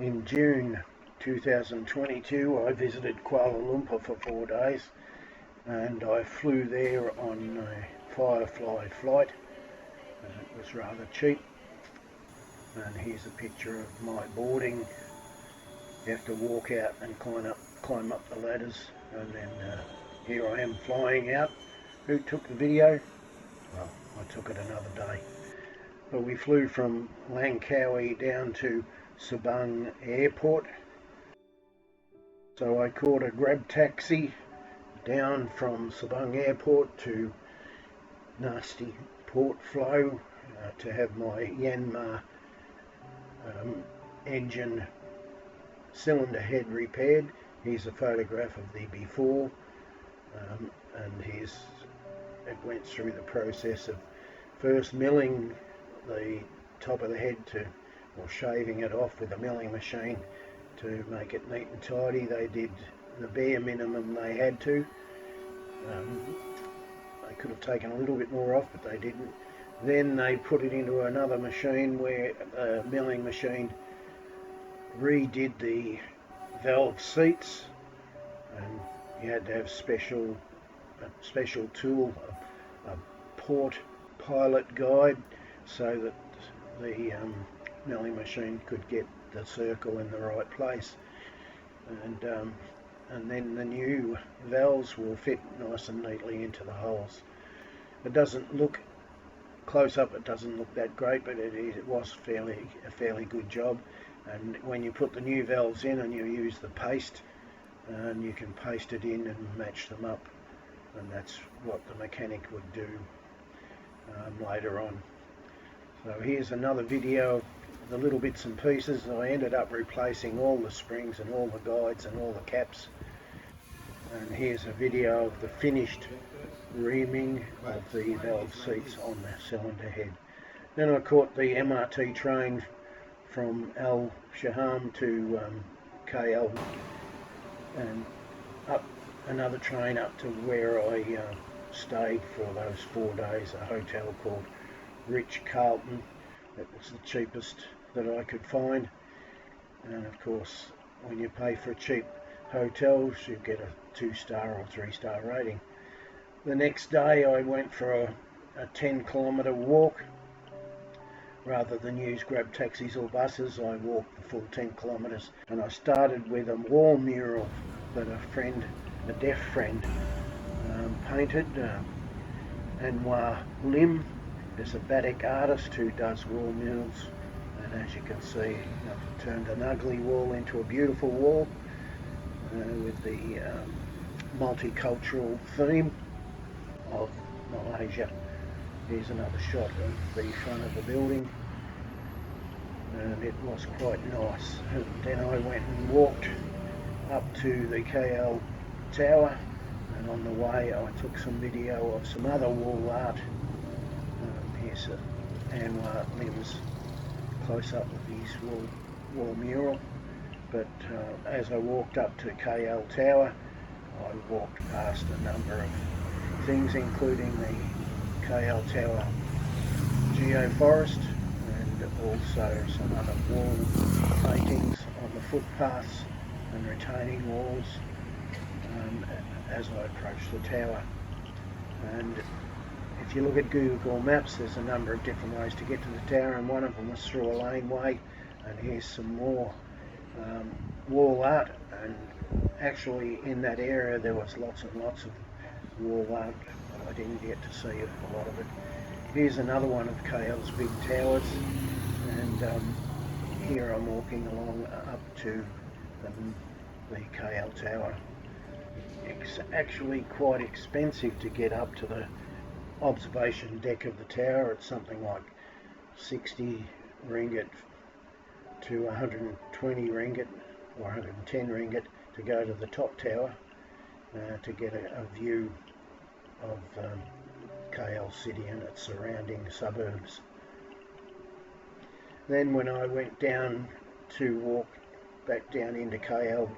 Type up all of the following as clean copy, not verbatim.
In June 2022 I visited Kuala Lumpur for 4 days and I flew there on a Firefly flight and it was rather cheap. And here's a picture of my boarding. You have to walk out and climb up the ladders, and then here I am flying out. Who took the video? Well, I took it another day. But we flew from Langkawi down to Sabang Airport. So I caught a grab taxi down from Sabang Airport to nasty Port Flow to have my Yanmar engine cylinder head repaired. Here's a photograph of the before, and it went through the process of first milling the top of the head or shaving it off with a milling machine to make it neat and tidy. They did the bare minimum they had to. They could have taken a little bit more off, but they didn't. Then they put it into another machine where a milling machine redid the valve seats, and you had to have a special tool, a port pilot guide, so that the milling machine could get the circle in the right place, and then the new valves will fit nice and neatly into the holes. It doesn't look close up, it doesn't look that great, but it was a fairly good job. And when you put the new valves in and you use the paste, and you can paste it in and match them up, and that's what the mechanic would do later on. So here's another video of the little bits and pieces. I ended up replacing all the springs and all the guides and all the caps. And here's a video of the finished reaming of the valve seats on the cylinder head. Then I caught the MRT train from Al Shaham to KL, and up another train up to where I stayed for those 4 days, a hotel called Rich Carlton. It was the cheapest that I could find, and of course when you pay for cheap hotels you get a 2-star or 3-star rating. The next day I went for a 10-kilometre walk. Rather than use grab taxis or buses, I walked the full 10 kilometres, and I started with a wall mural that a deaf friend, painted. Anwar Lim is a Batik artist who does wall murals, and as you can see, I've turned an ugly wall into a beautiful wall with the multicultural theme of Malaysia. Here's another shot of the front of the building, and it was quite nice. And then I went and walked up to the KL Tower, and on the way I took some video of some other wall art. Here's Anwar Lim's close-up of his wall mural. But as I walked up to KL Tower, I walked past a number of things, including the KL Tower geoforest, and also some other wall paintings on the footpaths and retaining walls as I approached the tower. And if you look at Google Maps, there's a number of different ways to get to the tower, and one of them was through a laneway. And here's some more wall art, and actually in that area there was lots and lots of wall art. I didn't get to see a lot of it. Here's another one of KL's big towers, and here I'm walking along up to the KL Tower. It's actually quite expensive to get up to the observation deck of the tower. It's something like 60 ringgit to 120 ringgit or 110 ringgit to go to the top tower to get a view of KL City and its surrounding suburbs. Then when I went down to walk back down into KL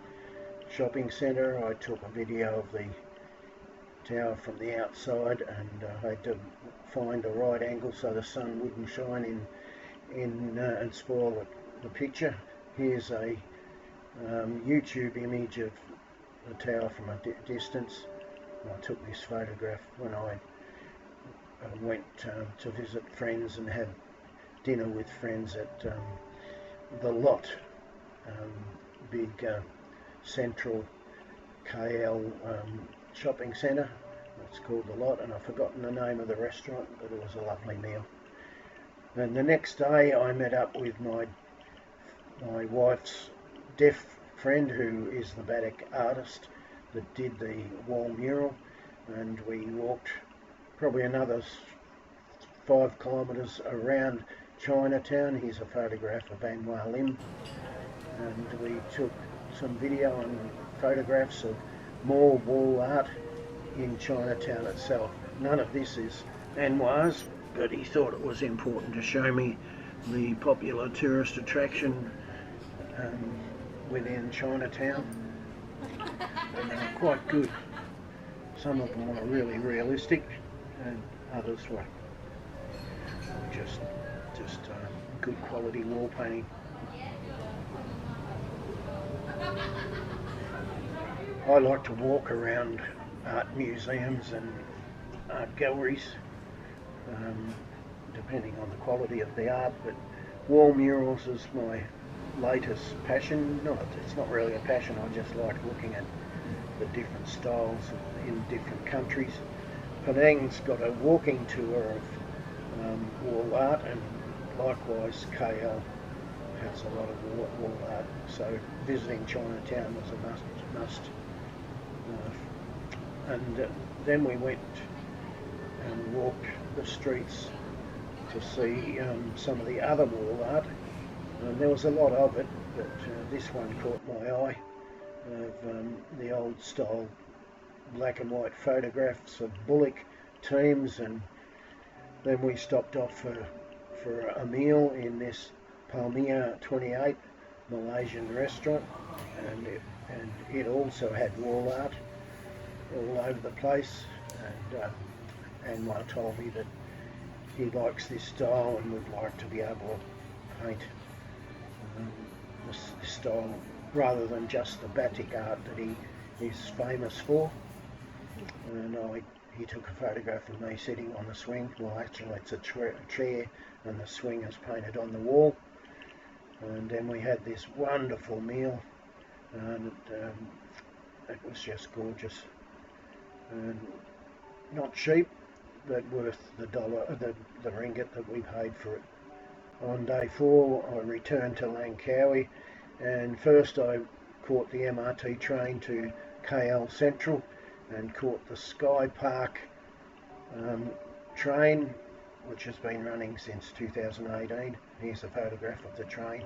shopping centre, I took a video of the tower from the outside, and I had to find the right angle so the sun wouldn't shine in and spoil the picture. Here's a YouTube image of the tower from a distance. I took this photograph when I went to visit friends and had dinner with friends at the Lot, big central KL shopping centre. It's called the Lot, and I've forgotten the name of the restaurant, but it was a lovely meal. And the next day I met up with my wife's deaf friend, who is the batik artist that did the wall mural, and we walked probably another 5 kilometres around Chinatown. Here's a photograph of Anwar Lim, and we took some video and photographs of more wall art in Chinatown itself. None of this is Anwar's, but he thought it was important to show me the popular tourist attraction within Chinatown, and they were quite good. Some of them were really realistic, and others were just good quality wall painting. I like to walk around art museums and art galleries, depending on the quality of the art, but wall murals is my latest passion. It's not really a passion, I just like looking at the different styles in different countries. Penang's got a walking tour of wall art, and likewise KL has a lot of wall art, so visiting Chinatown was a must. And then we went and walked the streets to see some of the other wall art. There was a lot of it, but this one caught my eye, of the old style black and white photographs of bullock teams. And then we stopped off for a meal in this Palmia 28 Malaysian restaurant, and it also had wall art all over the place, and Anwar told me that he likes this style and would like to be able to paint this style rather than just the batik art that he is famous for. And he took a photograph of me sitting on the swing. Well, actually it's a chair, and the swing is painted on the wall. And then we had this wonderful meal, and it was just gorgeous, and not cheap, but worth the ringgit that we paid for it. On day 4 I returned to Langkawi, and first I caught the MRT train to KL Central and caught the Sky Park train, which has been running since 2018. Here's a photograph of the train,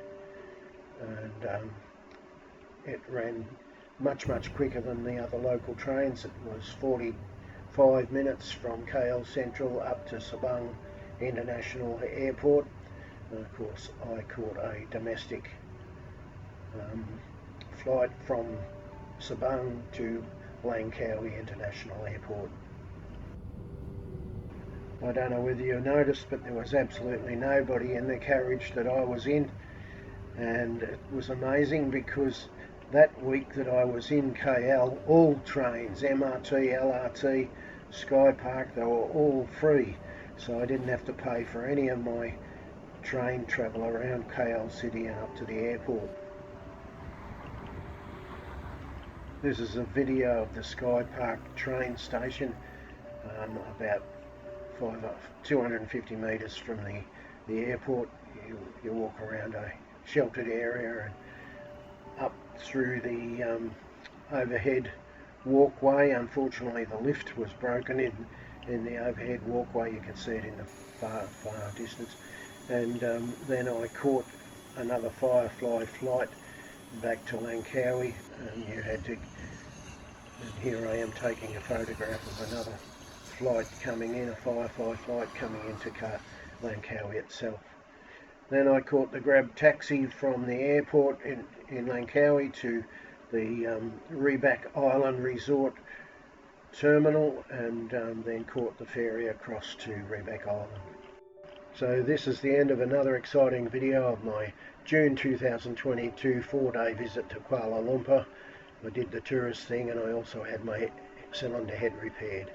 and it ran much quicker than the other local trains. It was 45 minutes from KL Central up to Sabang International Airport, and of course I caught a domestic flight from Sabang to Langkawi International Airport. I don't know whether you noticed, but there was absolutely nobody in the carriage that I was in, and it was amazing because that week that I was in KL, all trains, MRT, LRT, Sky Park, they were all free, so I didn't have to pay for any of my train travel around KL City and up to the airport. This is a video of the Sky Park train station, about 250 metres from the airport. You walk around a sheltered area and up through the overhead walkway. Unfortunately the lift was broken in the overhead walkway. You can see it in the far distance. And then I caught another Firefly flight back to Langkawi, and you had to, and here I am taking a photograph of another flight coming in, a Firefly flight coming into Langkawi itself. Then I caught the Grab taxi from the airport in Langkawi to the Rebak Island Resort terminal, and then caught the ferry across to Rebak Island. So this is the end of another exciting video of my June 2022 4-day visit to Kuala Lumpur. I did the tourist thing and I also had my cylinder head repaired.